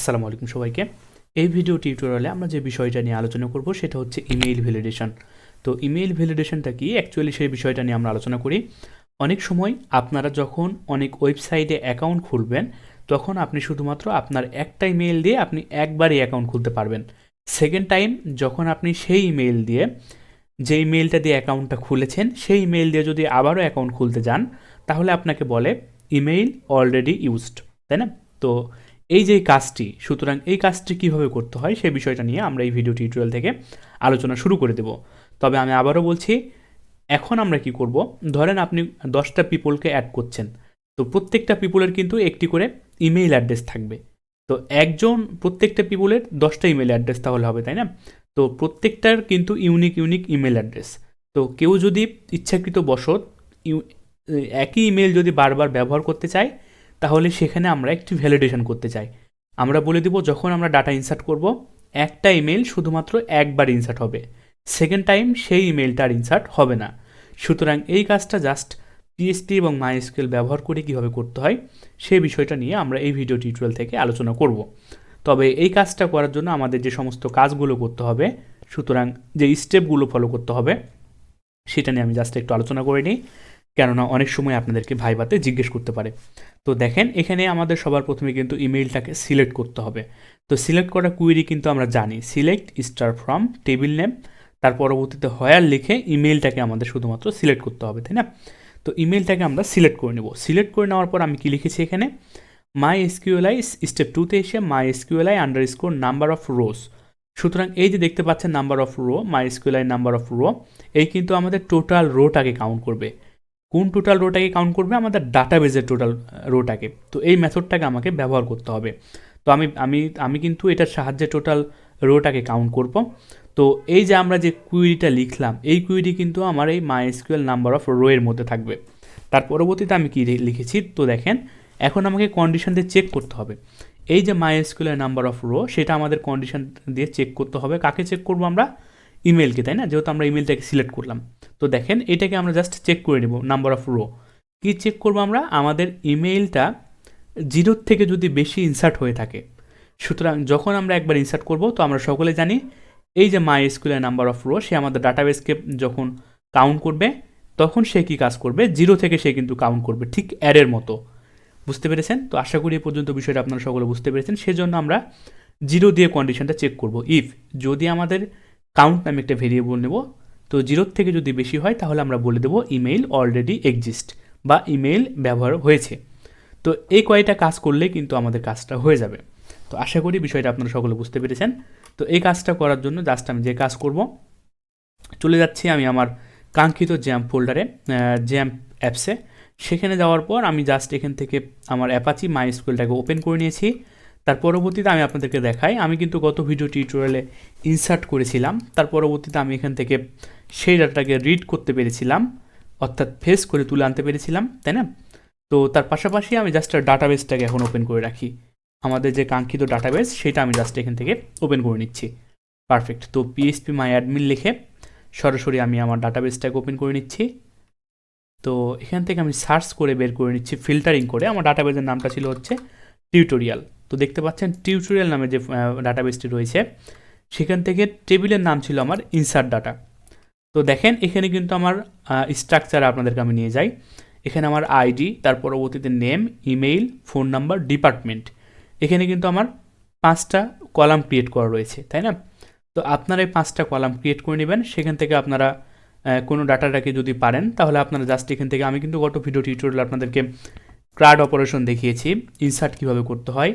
আসসালামু আলাইকুম সবাইকে। এই ভিডিও টিউটোরিয়ালে আমরা যে বিষয়টা নিয়ে আলোচনা করব সেটা হচ্ছে ইমেইল ভ্যালিডেশন। তো ইমেইল ভ্যালিডেশনটা কি, অ্যাকচুয়ালি সেই বিষয়টা নিয়ে আমরা আলোচনা করি। অনেক সময় আপনারা যখন অনেক ওয়েবসাইটে অ্যাকাউন্ট খুলবেন, তখন আপনি শুধুমাত্র আপনার একটা ইমেইল দিয়ে আপনি একবারই অ্যাকাউন্ট খুলতে পারবেন। সেকেন্ড টাইম যখন আপনি সেই ইমেইল দিয়ে, যে ইমেইলটা দিয়ে অ্যাকাউন্টটা খুলেছেন, সেই ইমেইল দিয়ে যদি আবারও অ্যাকাউন্ট খুলতে যান, তাহলে আপনাকে বলে ইমেইল অলরেডি ইউজড, তাই না? তো এই যে কাজটি, সুতরাং এই কাজটি কীভাবে করতে হয় সেই বিষয়টা নিয়ে আমরা এই ভিডিও টিউটোরিয়াল থেকে আলোচনা শুরু করে দেব। তবে আমি আবারও বলছি, এখন আমরা কি করব, ধরেন আপনি 10টা পিপলকে অ্যাড করছেন, তো প্রত্যেকটা পিপলের কিন্তু একটি করে ইমেইল অ্যাড্রেস থাকবে। তো প্রত্যেকটা পিপলের 10টা ইমেইল অ্যাড্রেস তাহলে হবে, তাই না? তো প্রত্যেকটার কিন্তু ইউনিক ইমেল অ্যাড্রেস। তো কেউ যদি ইচ্ছাকৃতবশত একই ইমেল যদি বারবার ব্যবহার করতে চায়, তাহলে সেখানে আমরা একটি ভ্যালিডেশন করতে চাই। আমরা বলে দিব যখন আমরা ডাটা ইনসার্ট করব, একটা ইমেল শুধুমাত্র একবার ইনসার্ট হবে, সেকেন্ড টাইম সেই ইমেলটা আর ইনসার্ট হবে না। সুতরাং এই কাজটা জাস্ট পিএইচপি এবং মাইএসকিউএল ব্যবহার করে কীভাবে করতে হয় সেই বিষয়টা নিয়ে আমরা এই ভিডিও টিউটোরিয়াল থেকে আলোচনা করব। তবে এই কাজটা করার জন্য আমাদের যে সমস্ত কাজগুলো করতে হবে, সুতরাং যে স্টেপগুলো ফলো করতে হবে, সেটা নিয়ে আমি জাস্ট একটু আলোচনা করে নিই, কেননা অনেক সময় আপনাদেরকে ভাইভাতে জিজ্ঞেস করতে পারে। তো দেখেন, এখানে আমাদের সবার প্রথমে কিন্তু ইমেইলটাকে সিলেক্ট করতে হবে। তো সিলেক্ট করা কুয়েরি কিন্তু আমরা জানি, select star from table name, তার পরবর্তীতে হোয়ার লিখে ইমেইলটাকে আমাদের শুধুমাত্র সিলেক্ট করতে হবে, তাই না? তো ইমেইলটাকে আমরা সিলেক্ট করে নেব। সিলেক্ট করে নেওয়ার পর আমি কি লিখেছি এখানে, MySQLi স্টেপ 2তে এসে MySQLi underscore number of rose. সুতরাং এই যে দেখতে পাচ্ছেন number of rho, MySQLi number of rho, এই কিন্তু আমাদের টোটাল রোটাকে কাউন্ট করবে। কোন টোটাল রোটাকে কাউন্ট করবে? আমাদের ডাটাবেজের টোটাল রোটাকে। তো এই মেথডটাকে আমাকে ব্যবহার করতে হবে। তো আমি কিন্তু এটার সাহায্যে টোটাল রোটাকে কাউন্ট করব। তো এই যে আমরা যে কুইরিটা লিখলাম, এই কুইরি কিন্তু আমার এই MySQL নাম্বার অফ রো এর মধ্যে থাকবে। তার পরবর্তীতে আমি কি লিখেছি, তো দেখেন এখন আমাকে কন্ডিশন দিয়ে চেক করতে হবে। এই যে MySQL নাম্বার অফ রো, সেটা আমাদের কন্ডিশন দিয়ে চেক করতে হবে। কাকে চেক করবো আমরা? ইমেলকে, তাই না? যেহেতু আমরা ইমেলটাকে সিলেক্ট করলাম। তো দেখেন এটাকে আমরা জাস্ট চেক করে নেব, নাম্বার অফ রো। কি চেক করবো আমরা? আমাদের ইমেইলটা 0 থেকে যদি বেশি ইনসার্ট হয়ে থাকে। সুতরাং যখন আমরা একবার ইনসার্ট করব, তো আমরা সকলে জানি এই যে MySQL নাম্বার অফ রো, সে আমাদের ডাটাবেসকে যখন কাউন্ট করবে, তখন সে কি কাজ করবে? 0 থেকে সে কিন্তু কাউন্ট করবে, ঠিক অ্যারের মতো। বুঝতে পেরেছেন? তো আশা করি এ পর্যন্ত বিষয়টা আপনারা সকলে বুঝতে পেরেছেন। সেজন্য আমরা 0 দিয়ে কন্ডিশনটা চেক করব। ইফ যদি আমাদের কাউন্ট নামে একটা ভেরিয়েবল নেব, তো 0 থেকে যদি বেশি হয়, তাহলে আমরা বলে দেবো ইমেইল অলরেডি এক্সিস্ট, বা ইমেইল ব্যবহার হয়েছে। তো এই কয়টা কাজ করলে কিন্তু আমাদের কাজটা হয়ে যাবে। তো আশা করি বিষয়টা আপনারা সকলে বুঝতে পেরেছেন। তো এই কাজটা করার জন্য জাস্ট আমি যে কাজ করব, চলে যাচ্ছি আমি আমার কাঙ্ক্ষিত জ্যাম্প ফোল্ডারে, জ্যাম্প অ্যাপসে। সেখানে যাওয়ার পর আমি জাস্ট এখান থেকে আমার অ্যাপাচি MySQLটাকে ওপেন করে নিয়েছি। তার পরবর্তীতে আমি আপনাদেরকে দেখাই, আমি কিন্তু গত ভিডিও টিউটোরিয়ালে ইনসার্ট করেছিলাম। তার পরবর্তীতে আমি এখান থেকে সেই ডাটাটাকে রিড করতে পেরেছিলাম, অর্থাৎ ফেস করে তুলে আনতে পেরেছিলাম, তাই না? তো তার পাশাপাশি আমি জাস্ট ডাটাবেসটাকে এখন ওপেন করে রাখি। আমাদের যে কাঙ্ক্ষিত ডাটাবেস, সেটা আমি জাস্ট এখান থেকে ওপেন করে নিচ্ছি। পারফেক্ট। তো PHP MyAdmin লিখে সরাসরি আমি আমার ডাটাবেসটাকে ওপেন করে নিচ্ছি। তো এখান থেকে আমি সার্চ করে বের করে নিচ্ছি, ফিল্টারিং করে। আমার ডাটাবেসের নামটা ছিল হচ্ছে টিউটোরিয়াল। তো দেখতে পাচ্ছেন টিউটোরিয়াল নামে যে ডাটাবেসটি রয়েছে, সেখান থেকে টেবিলের নাম ছিল আমার ইনসার্ট ডাটা। তো দেখেন এখানে কিন্তু আমার স্ট্রাকচার আপনাদেরকে আমি নিয়ে যাই। এখানে আমার আইডি, তার পরবর্তীতে name, email, phone number, department. এখানে কিন্তু আমার 5টা কলাম ক্রিয়েট করা রয়েছে, তাই না? তো আপনারা এই 5টা কলাম ক্রিয়েট করে নেবেন। সেখান থেকে আপনারা কোনো ডাটাটাকে যদি পারেন, তাহলে আপনারা জাস্ট এখান থেকে, আমি কিন্তু গত ভিডিও টিউটোরিয়াল আপনাদেরকে ক্রাড অপারেশন দেখিয়েছি, ইনসার্ট কীভাবে করতে হয়,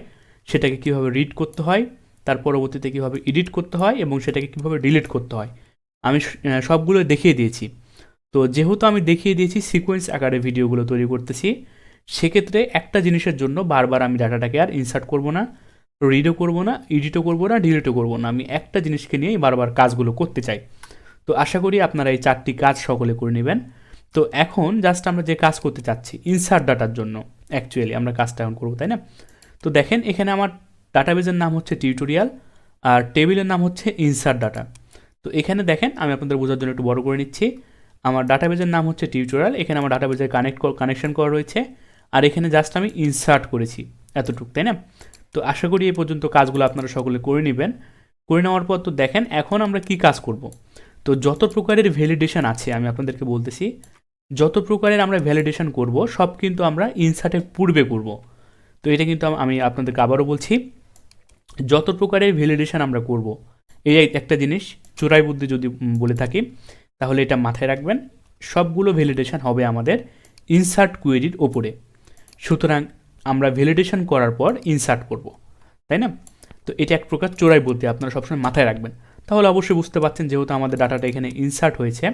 সেটাকে কীভাবে রিড করতে হয়, তার পরবর্তীতে কীভাবে এডিট করতে হয়, এবং সেটাকে কীভাবে ডিলিট করতে হয়, আমি সবগুলো দেখিয়ে দিয়েছি। তো যেহেতু আমি দেখিয়ে দিয়েছি, সিকোয়েন্স আকারে ভিডিওগুলো তৈরি করতেছি, সেক্ষেত্রে একটা জিনিসের জন্য বারবার আমি ডাটাটাকে আর ইনসার্ট করব না, রিডও করব না, এডিটও করব না, ডিলিটও করব না। আমি একটা জিনিসকে নিয়েই বারবার কাজগুলো করতে চাই। তো আশা করি আপনারা এই 4টি কাজ সকলে করে নেবেন। তো এখন জাস্ট আমরা যে কাজ করতে চাচ্ছি ইনসার্ট ডাটার জন্য, অ্যাকচুয়ালি আমরা কাজটা এখন করবো, তাই না? তো দেখেন এখানে আমার ডাটাবেজের নাম হচ্ছে টিউটোরিয়াল, আর টেবিলের নাম হচ্ছে ইনসার্ট ডাটা। তো এখানে দেখেন, আমি আপনাদের বোঝার জন্য একটু বড় করে নিচ্ছি। আমার ডাটাবেজের নাম হচ্ছে টিউটোরিয়াল, এখানে আমার ডাটাবেজের কানেকশন করা রয়েছে, আর এখানে জাস্ট আমি ইনসার্ট করেছি এতটুকু, তাই না? তো আশা করি এই পর্যন্ত কাজগুলো আপনারা সকলে করে নেবেন। করে নেওয়ার পর তো দেখেন এখন আমরা কি কাজ করব। তো যত প্রকারের ভ্যালিডেশন আছে আমি আপনাদেরকে বলতেছি, যত প্রকারের আমরা ভ্যালিডেশন করব সব কিন্তু আমরা ইনসার্টের পূর্বে করব। তো এটা কিন্তু আমি আপনাদেরকে আবারও বলছি, যত প্রকারের ভ্যালিডেশন আমরা করব, এই একটা জিনিস চোরাই বুদ্ধি যদি বলে থাকি তাহলে এটা মাথায় রাখবেন, সবগুলো ভ্যালিডেশন হবে আমাদের ইনসার্ট কোয়েরির ওপরে। সুতরাং আমরা ভ্যালিডেশন করার পর ইনসার্ট করব, তাই না? তো এটা এক প্রকার চোরাই বুদ্ধি, আপনারা সবসময় মাথায় রাখবেন। তাহলে অবশ্যই বুঝতে পারছেন যেহেতু আমাদের ডাটাটা এখানে ইনসার্ট হয়েছে,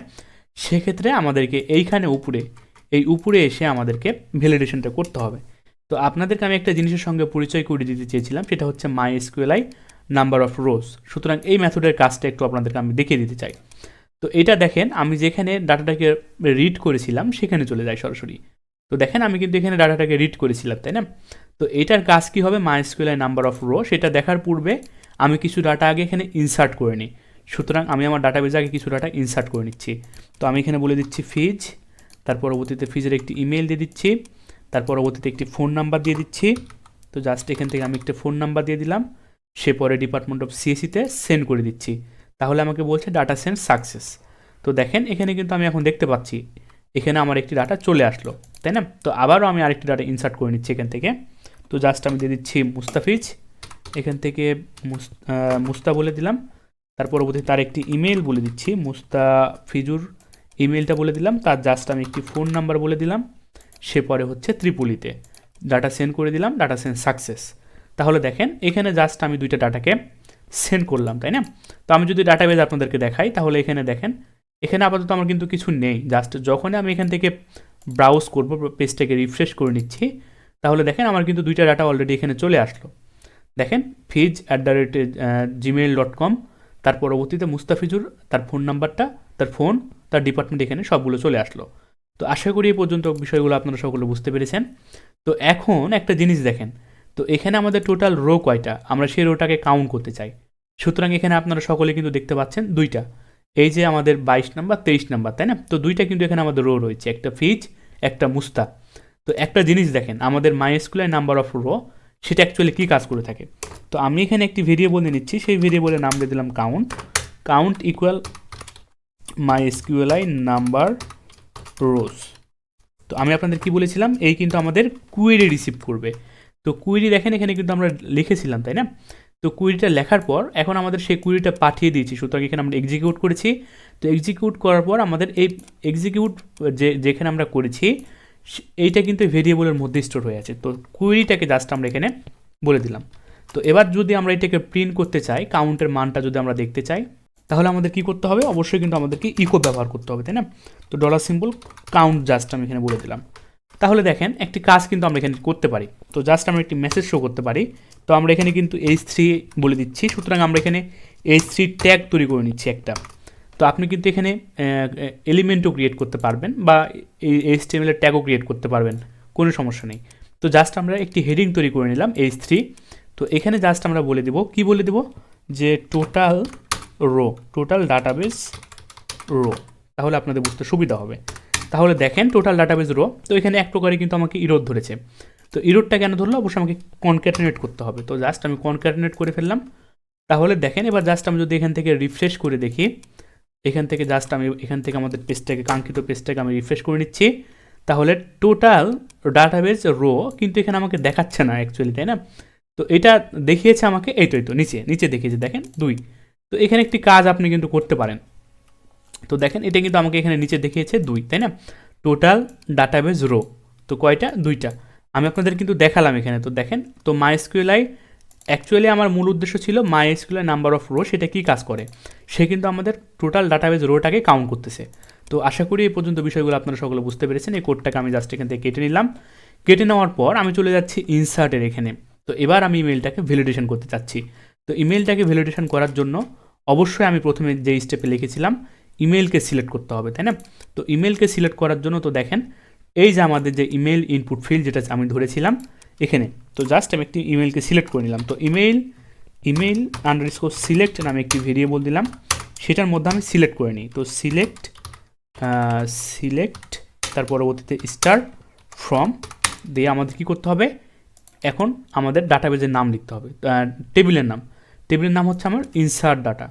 সেক্ষেত্রে আমাদেরকে এইখানে উপরে এসে আমাদেরকে ভ্যালিডেশনটা করতে হবে। তো আপনাদেরকে আমি একটা জিনিসের সঙ্গে পরিচয় করে দিতে চেয়েছিলাম, সেটা হচ্ছে MySQL নাম্বার অফ রোজ। সুতরাং এই মেথডের কাজটা একটু আপনাদেরকে আমি দেখিয়ে দিতে চাই। তো এটা দেখেন, আমি যেখানে ডাটাটাকে রিড করেছিলাম সেখানে চলে যাই সরাসরি। তো দেখেন আমি কিন্তু এখানে ডাটাটাকে রিড করেছিলাম, তাই না? তো এটার কাজ কী হবে, MySQL নাম্বার অফ রো, সেটা দেখার পূর্বে আমি কিছু ডাটা আগে এখানে ইনসার্ট করে নিই। সুতরাং আমি আমার ডাটাবেজে আগে কিছু ডাটা ইনসার্ট করে নিচ্ছি। তো আমি এখানে বলে দিচ্ছি ফিজ, তার পরবর্তীতে ফিজের একটি ইমেল দিয়ে দিচ্ছি, তার পরবর্তীতে একটি ফোন নাম্বার দিয়ে দিচ্ছি। তো জাস্ট এখান থেকে আমি একটা ফোন নাম্বার দিয়ে দিলাম, সে পরে ডিপার্টমেন্ট অফ সিএসিতে সেন্ড করে দিচ্ছি। তাহলে আমাকে বলছে ডাটা সেন্ড সাকসেস। তো দেখেন এখানে কিন্তু আমি এখন দেখতে পাচ্ছি এখানে আমার একটি ডাটা চলে আসলো, তাই না? তো আবারও আমি আরেকটি ডাটা ইনসার্ট করে নিচ্ছি এখান থেকে। তো জাস্ট আমি দিয়ে দিচ্ছি মুস্তাফিজ, এখান থেকে মুস্তা বলে দিলাম, তার পরবর্তী তার একটি ইমেল বলে দিচ্ছি, মুস্তাফিজুর ইমেলটা বলে দিলাম, তার জাস্ট আমি একটি ফোন নাম্বার বলে দিলাম, সে পরে হচ্ছে ত্রিপুলিতে ডাটা সেন্ড করে দিলাম, ডাটা সেন্ড সাকসেস। তাহলে দেখেন এখানে জাস্ট আমি দুইটা ডাটাকে সেন্ড করলাম, তাই না? তো আমি যদি ডাটাবেজ আপনাদেরকে দেখাই তাহলে এখানে দেখেন, এখানে আপাতত আমার কিন্তু কিছু নেই। জাস্ট যখনই আমি এখান থেকে ব্রাউজ করব, পেজটাকে রিফ্রেশ করে নিচ্ছি, তাহলে দেখেন আমার কিন্তু দুইটা ডাটা অলরেডি এখানে চলে আসলো। দেখেন fiz@gmail.com, তার পরবর্তীতে মুস্তাফিজুর, তার ফোন নাম্বারটা, তার ফোন, তার ডিপার্টমেন্ট, এখানে সবগুলো চলে আসলো। তো আশা করি এই পর্যন্ত বিষয়গুলো আপনারা সকলে বুঝতে পেরেছেন। তো এখন একটা জিনিস দেখেন, তো এখানে আমাদের টোটাল রো কয়টা, আমরা সেই রোটাকে কাউন্ট করতে চাই। সুতরাং এখানে আপনারা সকলে কিন্তু দেখতে পাচ্ছেন দুইটা, এই যে আমাদের 22 নাম্বার 23 নাম্বার, তাই না? তো দুইটা কিন্তু এখানে আমাদের রো রয়েছে, একটা ফিজ, একটা মুস্তা। তো একটা জিনিস দেখেন, আমাদের MySQL নাম্বার অফ রো সেটা অ্যাকচুয়ালি কী কাজ করে থাকে। তো আমি এখানে একটি ভেরিয়েবল নিয়ে নিচ্ছি, সেই ভেরিয়েবলের নাম দিয়ে দিলাম কাউন্ট ইকুয়াল MySQL নাম্বার রোজ। তো আমি আপনাদের কি বলেছিলাম, এই কিন্তু আমাদের কুয়েরি রিসিভ করবে। তো কুয়েরি দেখেন এখানে কিন্তু আমরা লিখেছিলাম, তাই না? তো কুয়েরিটা লেখার পর এখন আমাদের সেই কুয়েরিটা পাঠিয়ে দিয়েছি, সুতরাং এখানে আমরা এক্সিকিউট করেছি। তো এক্সিকিউট করার পর আমাদের এই এক্সিকিউট যেখানে আমরা করেছি এইটা কিন্তু ভেরিয়েবলের মধ্যে স্টোর হয়ে আছে। তো কুয়েরিটাকে জাস্ট আমরা এখানে বলে দিলাম। তো এবার যদি আমরা এটাকে প্রিন্ট করতে চাই, কাউন্টের মানটা যদি আমরা দেখতে চাই, তাহলে আমাদের কি করতে হবে, অবশ্যই কিন্তু আমাদেরকে ইকো ব্যবহার করতে হবে, তাই না? তো $সিম্বল কাউন্ট জাস্ট আমি এখানে বলে দিলাম। তাহলে দেখেন একটি কাজ কিন্তু আমরা এখানে করতে পারি। তো জাস্ট আমরা একটি মেসেজ শো করতে পারি। তো আমরা এখানে কিন্তু H3 বলে দিচ্ছি, সুতরাং আমরা এখানে H3 ট্যাগ তৈরি করে নিচ্ছি একটা। তো আপনি কিন্তু এখানে এলিমেন্টও ক্রিয়েট করতে পারবেন বা এই HTML এর ট্যাগও ক্রিয়েট করতে পারবেন, কোনো সমস্যা নেই। তো জাস্ট আমরা একটি হেডিং তৈরি করে নিলাম H3। তো এখানে জাস্ট আমরা বলে দেব, কি বলে দেব, যে টোটাল ডাটাবেস রো, তাহলে আপনাদের বুঝতে সুবিধা হবে। তাহলে দেখেন টোটাল ডাটাবেস রো, তো এখানে এক প্রকারে কিন্তু আমাকে ইরোড ধরেছে। তো ইরোডটা কেন ধরলো, অবশ্যই আমাকে কনক্যাটেনেট করতে হবে। তো জাস্ট আমি কনক্যাটেনেট করে ফেললাম। তাহলে দেখেন এবার জাস্ট আমি যদি এখান থেকে রিফ্রেশ করে দেখি, এখান থেকে জাস্ট আমি এখান থেকে আমাদের পেজটাকে, কাঙ্ক্ষিত পেজটাকে আমি রিফ্রেশ করে নিচ্ছি, তাহলে টোটাল ডাটাবেস রো কিন্তু এখানে আমাকে দেখাচ্ছে না অ্যাকচুয়ালি, তাই না? তো এটা দেখিয়েছে আমাকে তো নিচে দেখিয়েছে, দেখেন 2। তো এখানে একটি কাজ আপনি কিন্তু করতে পারেন। তো দেখেন এটা কিন্তু আমাকে এখানে নিচে দেখিয়েছে 2, তাই না? টোটাল ডাটাবেস রো তো কয়টা, 2টা। আমি আপনাদের কিন্তু দেখালাম এখানে। তো দেখেন, তো MySQL অ্যাকচুয়ালি আমার মূল উদ্দেশ্য ছিল MySQL নাম্বার অফ রো সেটা কী কাজ করে, সে কিন্তু আমাদের টোটাল ডাটাবেস রোটাকে কাউন্ট করতেছে। তো আশা করি এই পর্যন্ত বিষয়গুলো আপনারা সকলে বুঝতে পেরেছেন। এই কোডটাকে আমি জাস্ট এখান থেকে কেটে নিলাম। কেটে নেওয়ার পর আমি চলে যাচ্ছি ইনসার্টের এখানে। তো এবার আমি ইমেলটাকে ভ্যালিডেশন করতে চাচ্ছি। তো ইমেলটাকে ভ্যালিডেশন করার জন্য অবশ্যই আমি প্রথমে যে স্টেপে লিখেছিলাম ইমেলকে সিলেক্ট করতে হবে, তাই না? তো ইমেলকে সিলেক্ট করার জন্য তো দেখেন এই যে আমাদের যে ইমেল ইনপুট ফিল্ড যেটা আমি ধরেছিলাম এখানে, তো জাস্ট আমি একটি ইমেলকে সিলেক্ট করে নিলাম। তো ইমেল _সিলেক্ট নামে একটি ভেরিয়েবল দিলাম, সেটার মধ্যে আমি সিলেক্ট করে নিই। তো সিলেক্ট তার পরবর্তীতে স্টার ফ্রম দিয়ে আমাদের কী করতে হবে, এখন আমাদের ডাটাবেজের নাম লিখতে হবে, টেবিলের নাম হচ্ছে আমার ইনসার্ট ডাটা।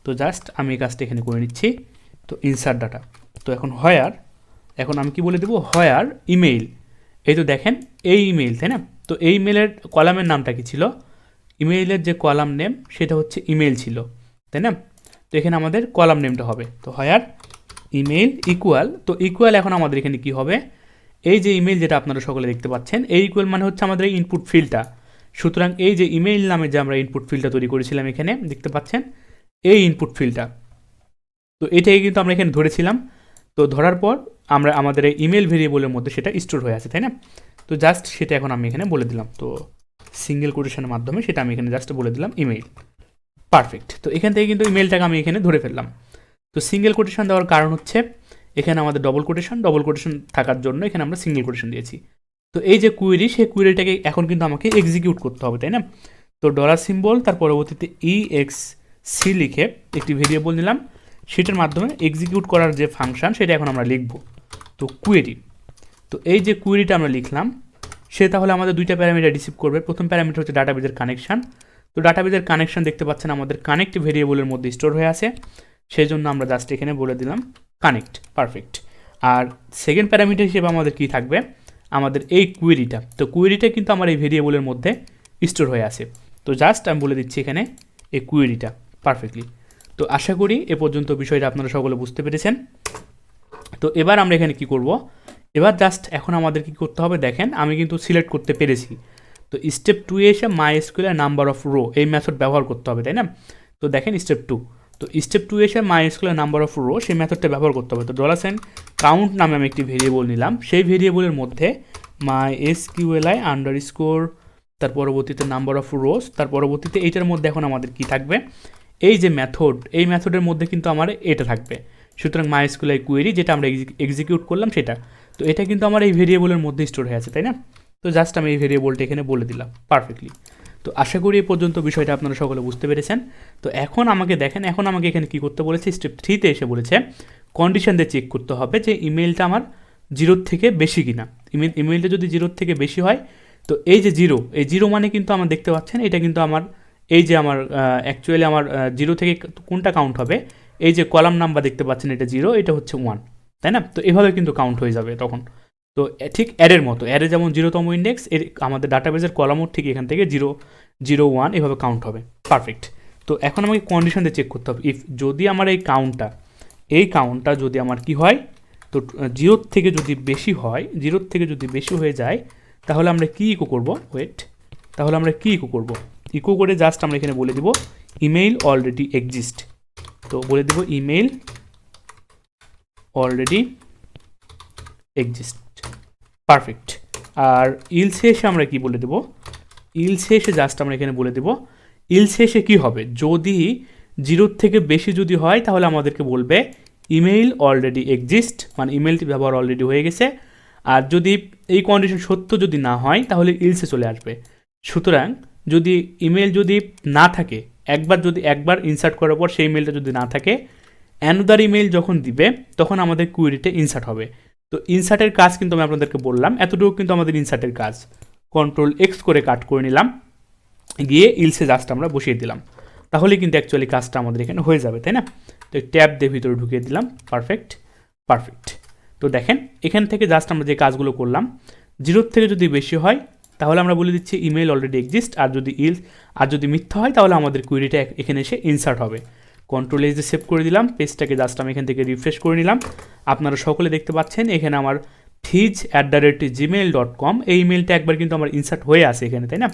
তো জাস্ট আমি এই কাজটা এখানে করে নিচ্ছি। তো ইনসার্ট ডাটা, তো এখন এখন আমি কি বলে দেবো, হোয়ার ইমেইল। এই তো দেখেন এই ইমেইল, তাই না? তো এই ইমেইলের কলামের নামটা কি ছিল, ইমেইলের যে কলাম নেম সেটা হচ্ছে ইমেইল ছিল, তাই না? তো এখানে আমাদের কলাম নেমটা হবে, তো হোয়ার ইমেইল ইকুয়াল, তো ইকুয়াল এখন আমাদের এখানে কি হবে, এই যে ইমেইল যেটা আপনারা সকলে দেখতে পাচ্ছেন, এই ইকুয়াল মানে হচ্ছে আমাদের ইনপুট ফিল্ডটা। সুতরাং এই যে ইমেইল নামে যে আমরা ইনপুট ফিল্ডটা তৈরি করেছিলাম এখানে দেখতে পাচ্ছেন এই ইনপুট ফিল্ডটা, তো এটাই কিন্তু আমরা এখানে ধরেছিলাম। তো ধরার পর আমরা আমাদের এই ইমেল ভেরিয়েবলের মধ্যে সেটা স্টোর হয়ে আছে, তাই না? তো জাস্ট সেটা এখন আমি এখানে বলে দিলাম, তো সিঙ্গেল কোটেশনের মাধ্যমে সেটা আমি এখানে জাস্ট বলে দিলাম ইমেইল। পারফেক্ট। তো এখান থেকে কিন্তু ইমেলটাকে আমি এখানে ধরে ফেললাম। তো সিঙ্গেল কোটেশন দেওয়ার কারণ হচ্ছে এখানে আমাদের ডবল কোটেশন থাকার জন্য এখানে আমরা সিঙ্গেল কোটেশন দিয়েছি। তো এই যে কুয়েরি, সেই কুয়েরিটাকে এখন কিন্তু আমাকে এক্সিকিউট করতে হবে, তাই না? তো ডলার সিম্বল তার পরবর্তীতে EXC লিখে একটি ভেরিয়েবল নিলাম, সেটার মাধ্যমে এক্সিকিউট করার যে ফাংশন সেটা এখন আমরা লিখব। তো কুয়েরি, তো এই যে কুয়েরিটা আমরা লিখলাম সে তাহলে আমাদের দুইটা প্যারামিটার রিসিভ করবে। প্রথম প্যারামিটার হচ্ছে ডাটাবেজের কানেকশান। তো ডাটাবেজের কানেকশান দেখতে পাচ্ছেন আমাদের কানেক্ট ভেরিয়েবলের মধ্যে স্টোর হয়ে আছে, সেই জন্য আমরা জাস্ট এখানে বলে দিলাম কানেক্ট। পারফেক্ট। আর সেকেন্ড প্যারামিটার হিসেবে আমাদের কি থাকবে, আমাদের এই কুয়েরিটা। তো কুয়েরিটা কিন্তু আমার এই ভেরিয়েবলের মধ্যে স্টোর হয়ে আছে, তো জাস্ট আমি বলে দিচ্ছি এখানে এই কুয়েরিটা। পারফেক্টলি। তো আশা করি এ পর্যন্ত বিষয়টা আপনারা সকলে বুঝতে পেরেছেন। তো এবার আমরা এখানে কি করব, এবার জাস্ট এখন আমাদের কি করতে হবে দেখেন, আমি কিন্তু সিলেক্ট করতে পেরেছি। তো স্টেপ 2 এ এসে MySQL নাম্বার অফ রো এই মেথড ব্যবহার করতে হবে, তাই না? তো দেখেন স্টেপ 2, তো স্টেপ 2 এসে MySQL নাম্বার অফ রো সেই মেথডটা ব্যবহার করতে হবে। তো $কাউন্ট নামে আমি একটি ভেরিয়েবল নিলাম, সেই ভেরিয়েবলের মধ্যে MySQLi আন্ডারস্কোর তার পরবর্তীতে নাম্বার অফ রোস, তার পরবর্তীতে এইটার মধ্যে এখন আমাদের কি থাকবে, এই যে মেথড, এই মেথডের মধ্যে কিন্তু আমার এটা থাকবে। সুতরাং MySQLi কোয়েরি যেটা আমরা এক্সিকিউট করলাম সেটা, তো এটা কিন্তু আমার এই ভেরিয়েবলের মধ্যে স্টোর হয়ে আছে, তাই না? তো জাস্ট আমি এই ভেরিয়েবলটা এখানে বলে দিলাম পারফেক্টলি। তো আশা করি এ পর্যন্ত বিষয়টা আপনারা সকলে বুঝতে পেরেছেন। তো এখন আমাকে দেখেন, এখন আমাকে এখানে কি করতে বলেছে, স্টেপ 3-তে এসে বলেছে কন্ডিশন দিয়ে চেক করতে হবে যে ইমেলটা আমার 0 থেকে বেশি কিনা। ইমেলটা যদি 0 থেকে বেশি হয়, তো এই যে 0, এই 0 মানে কিন্তু আমার দেখতে পাচ্ছেন এটা কিন্তু আমার এই যে আমার অ্যাকচুয়ালি আমার 0 থেকে কোনটা কাউন্ট হবে, এই যে কলাম নাম্বার দেখতে পাচ্ছেন এটা 0, এটা হচ্ছে 1, তাই না? তো এভাবে কিন্তু কাউন্ট হয়ে যাবে তখন। তো ঠিক অ্যারের মতো, অ্যারে যেমন 0তম ইন্ডেক্স, এর আমাদের ডাটাবেজের কলামও ঠিক এখান থেকে 0, 0, 1 এভাবে কাউন্ট হবে। পারফেক্ট। তো এখন আমাকে কন্ডিশন দিয়ে চেক করতে হবে, ইফ যদি আমার এই কাউন্টটা যদি আমার কি হয়, তো 0 থেকে যদি বেশি হয়, 0 থেকে যদি বেশি হয়ে যায়, তাহলে আমরা কি ইকো করব, তাহলে আমরা কি ইকো করব, ইকো করে জাস্ট আমরা এখানে বলে দিব ইমেইল অলরেডি এক্সিস্ট। তো বলে দেব ইমেইল অলরেডি এক্সিস্ট। পারফেক্ট। আর ইলসে এসে আমরা কি বলে দেব, ইলসে এসে জাস্ট আমরা এখানে বলে দেব ইলসে এসে কী হবে, যদি 0 থেকে বেশি যদি হয় তাহলে আমাদেরকে বলবে ইমেইল অলরেডি এক্সিস্ট, মানে ইমেলটি ব্যবহার অলরেডি হয়ে গেছে। আর যদি এই কন্ডিশন সত্য যদি না হয় তাহলে ইলসে চলে আসবে। সুতরাং যদি ইমেল যদি না থাকে, একবার ইনসার্ট করার পর সেই ইমেলটা যদি না থাকে, অ্যানাদার ইমেল যখন দিবে তখন আমাদের কুয়েরিতে ইনসার্ট হবে। তো ইনসার্টের কাজ কিন্তু আমি আপনাদেরকে বললাম, এতটুকু কিন্তু আমাদের ইনসার্টের কাজ। Ctrl+X করে কাট করে নিলাম, গিয়ে ইলসে জাস্ট আমরা বসিয়ে দিলাম, তাহলে কিন্তু অ্যাকচুয়ালি কাজটা আমাদের এখানে হয়ে যাবে, তাই না? তো ট্যাব দিয়ে ভিতরে ঢুকিয়ে দিলাম। পারফেক্ট। তো দেখেন এখান থেকে জাস্ট আমরা যে কাজগুলো করলাম, 0 থেকে যদি বেশি হয় তাহলে আমরা বলে দিচ্ছি ইমেল অলরেডি এক্সিস্ট, আর যদি মিথ্যা হয় তাহলে আমাদের কুয়েরিটা এখানে এসে ইনসার্ট হবে। Ctrl+S দিয়ে সেভ করে দিলাম, পেজটাকে জাস্ট আমি এখান থেকে রিফ্রেশ করে নিলাম। আপনারা সকলে দেখতে পাচ্ছেন এখানে আমার fiz@gmail.com এই ইমেলটা একবার কিন্তু আমার ইনসার্ট হয়ে আছে এখানে, তাই না?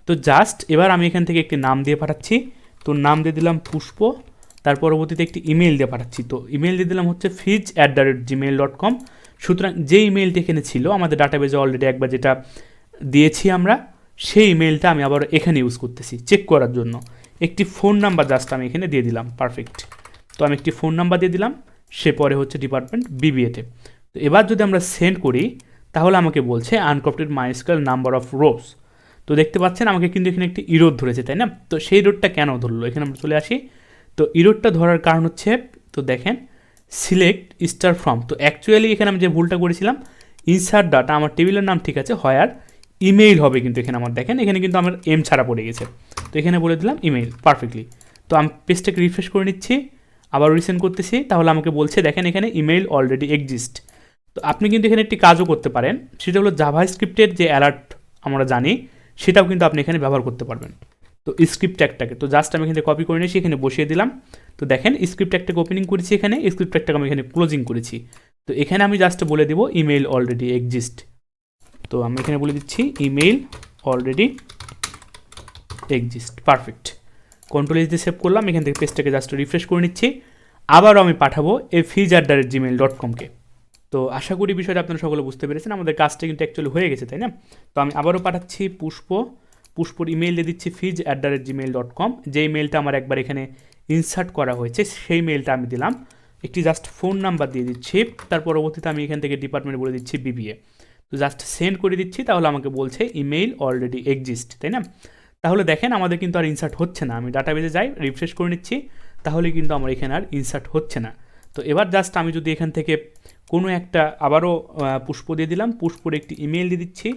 তো জাস্ট এবার আমি এখান থেকে একটি নাম দিয়ে পাঠাচ্ছি, তো নাম দিয়ে দিলাম পুষ্প, তার পরবর্তীতে একটি ইমেল দিয়ে পাঠাচ্ছি, তো ইমেল দিয়ে দিলাম হচ্ছে fiz@gmail.com। সুতরাং যে ইমেলটি এখানে ছিল আমাদের ডাটাবেজে অলরেডি একবার যেটা দিয়েছি আমরা, সেই ইমেলটা আমি আবার এখানে ইউজ করতেছি চেক করার জন্য। একটি ফোন নাম্বার জাস্ট আমি এখানে দিয়ে দিলাম। পারফেক্ট। তো আমি একটি ফোন নাম্বার দিয়ে দিলাম, সে পরে হচ্ছে ডিপার্টমেন্ট BBA-তে। তো এবার যদি আমরা সেন্ড করি তাহলে আমাকে বলছে আনকপটেড MySQL নাম্বার অফ রোস। তো দেখতে পাচ্ছেন আমাকে কিন্তু এখানে একটি ইরোড ধরেছে, তাই না? তো সেই ইরোডটা কেন ধরলো এখানে আমরা চলে আসি। তো ইরোডটা ধরার কারণ হচ্ছে, তো দেখেন সিলেক্ট স্টার ফ্রম, তো অ্যাকচুয়ালি এখানে আমি যে ভুলটা করেছিলাম, ইনসার্ট ডাটা আমার টেবিলের নাম ঠিক আছে হোয়ার ইমেইল হবে কিন্তু এখানে আমার দেখেন এখানে কিন্তু আমার এম ছাড়া পড়ে গেছে, তো এখানে বলে দিলাম ইমেইল পারফেক্টলি। তো আমি পেজটাকে রিফ্রেশ করে নিচ্ছি, আবার রিসেন্ড করতেছি, তাহলে আমাকে বলছে দেখেন এখানে ইমেইল অলরেডি এক্সিস্ট। তো আপনি কিন্তু এখানে একটি কাজও করতে পারেন, সেটা হলো জাভাস্ক্রিপ্টের যে অ্যালার্ট আমরা জানি সেটাও কিন্তু আপনি এখানে ব্যবহার করতে পারবেন। তো স্ক্রিপ্ট ট্যাগটাকে তো জাস্ট আমি এখানে কপি করে নিয়েছি, এখানে বসিয়ে দিলাম। তো দেখেন স্ক্রিপ্ট ট্যাগটাকে ওপেনিং করেছি, এখানে স্ক্রিপ্ট ট্যাগটাকে আমি এখানে ক্লোজিং করেছি। তো এখানে আমি জাস্ট বলে দেবো ইমেইল অলরেডি এক্সিস্ট। তো আমি এখানে বলে দিচ্ছি email already exist, perfect. Control S দিয়ে সেভ করলাম, এখান থেকে পেজটাকে জাস্ট রিফ্রেশ করে নিচ্ছি। আবারও আমি পাঠাবো fij@gmail.com-কে। তো আশা করি বিষয়টা আপনারা সকলে বুঝতে পেরেছেন, আমাদের কাজটা কিন্তু অ্যাকচুয়ালি হয়ে গেছে, তাই না? তো আমি আবারও পাঠাচ্ছি পুষ্পর ইমেইল দিয়ে দিচ্ছি fij@gmail.com। যেই মেলটা আমার একবার এখানে ইনসার্ট করা হয়েছে সেই মেলটা আমি দিলাম। একটি জাস্ট ফোন নাম্বার দিয়ে দিচ্ছি, তার পরবর্তীতে আমি এখান থেকে ডিপার্টমেন্ট বলে দিচ্ছি বিবিএ। তো জাস্ট সেন্ড করে দিচ্ছি, তাহলে আমাকে বলছে ইমেইল অলরেডি এক্সিস্ট, তাই না? তাহলে দেখেন আমাদের কিন্তু আর ইনসার্ট হচ্ছে না। আমি ডাটাবেজে যাই, রিফ্রেশ করে নিচ্ছি, তাহলে কিন্তু আমার এখানে আর ইনসার্ট হচ্ছে না। তো এবার জাস্ট আমি যদি এখান থেকে কোনো একটা আবারও পুষ্প দিয়ে দিলাম, পুষ্পর একটি ইমেল দিয়ে দিচ্ছি,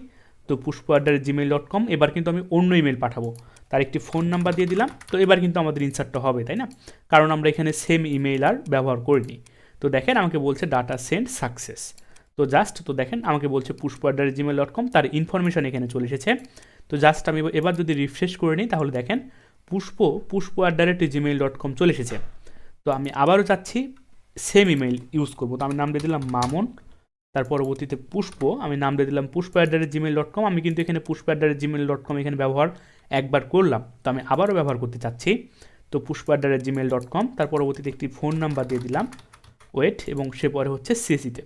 তো pushpo@gmail.com। এবার কিন্তু আমি অন্য ইমেল পাঠাবো, তার একটি ফোন নাম্বার দিয়ে দিলাম। তো এবার কিন্তু আমাদের ইনসার্টটা হবে, তাই না? কারণ আমরা এখানে সেম ইমেল আর ব্যবহার করিনি। তো দেখেন আমাকে বলছে ডাটা সেন্ড সাকসেস। তো জাস্ট তো দেখেন আমাকে বলছে pushpo@gmail.com, তার ইনফরমেশন এখানে চলে এসেছে। তো জাস্ট আমি এবার যদি রিফ্রেশ করে নিই, তাহলে দেখেন pushpo@gmail.com চলে এসেছে। তো আমি আবারও চাচ্ছি সেম ইমেল ইউজ করবো, তো আমি নাম দিয়ে দিলাম মামুন, তার পরবর্তীতে পুষ্প, আমি নাম দিয়ে দিলাম pushpo@gmail.com। আমি কিন্তু এখানে pushpo@gmail.com এখানে ব্যবহার একবার করলাম, তো আমি আবারও ব্যবহার করতে চাচ্ছি। তো pushpo@gmail.com, তার পরবর্তীতে একটি ফোন নাম্বার দিয়ে দিলাম ওয়েট, এবং সে পরে হচ্ছে সিসিতে।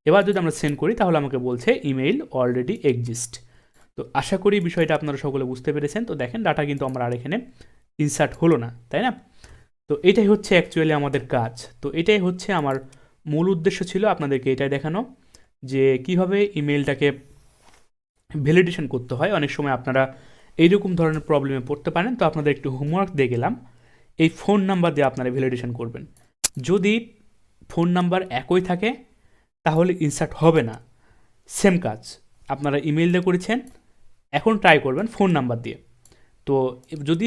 এবার যদি আমরা সেন্ড করি, তাহলে আমাকে বলছে ইমেইল অলরেডি এক্সিস্ট। তো আশা করি বিষয়টা আপনারা সকলে বুঝতে পেরেছেন। তো দেখেন ডাটা কিন্তু আমার আর এখানে ইনসার্ট হলো না, তাই না? তো এটাই হচ্ছে অ্যাকচুয়ালি আমাদের কাজ। তো এটাই হচ্ছে আমার মূল উদ্দেশ্য ছিল আপনাদেরকে এটাই দেখানো, যে কিভাবে ইমেলটাকে ভ্যালিডেশন করতে হয়। অনেক সময় আপনারা এইরকম ধরনের প্রবলেমে পড়তে পারেন। তো আপনাদের একটু হোমওয়ার্ক দিয়ে গেলাম, এই ফোন নাম্বার দিয়ে আপনারা ভ্যালিডেশন করবেন। যদি ফোন নাম্বার একই থাকে তাহলে ইনসার্ট হবে না। সেম কাজ আপনারা ইমেল দিয়ে করেছেন, এখন ট্রাই করবেন ফোন নাম্বার দিয়ে। তো যদি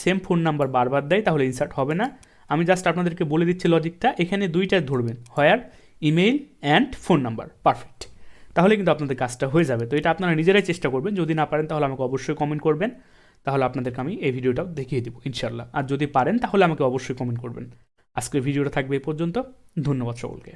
সেম ফোন নাম্বার বারবার দেয় তাহলে ইনসার্ট হবে না। আমি জাস্ট আপনাদেরকে বলে দিচ্ছি লজিকটা, এখানে দুইটা ধরবেন, where email and phone number, perfect. তাহলে কিন্তু আপনাদের কাজটা হয়ে যাবে। তো এটা আপনারা নিজেরাই চেষ্টা করবেন, যদি না পারেন তাহলে আমাকে অবশ্যই কমেন্ট করবেন, তাহলে আপনাদেরকে আমি এই ভিডিওটাও দেখিয়ে দেবো ইনশাল্লাহ। আর যদি পারেন তাহলে আমাকে অবশ্যই কমেন্ট করবেন। আজকের ভিডিওটা থাকবে এই পর্যন্ত, ধন্যবাদ সকলকে।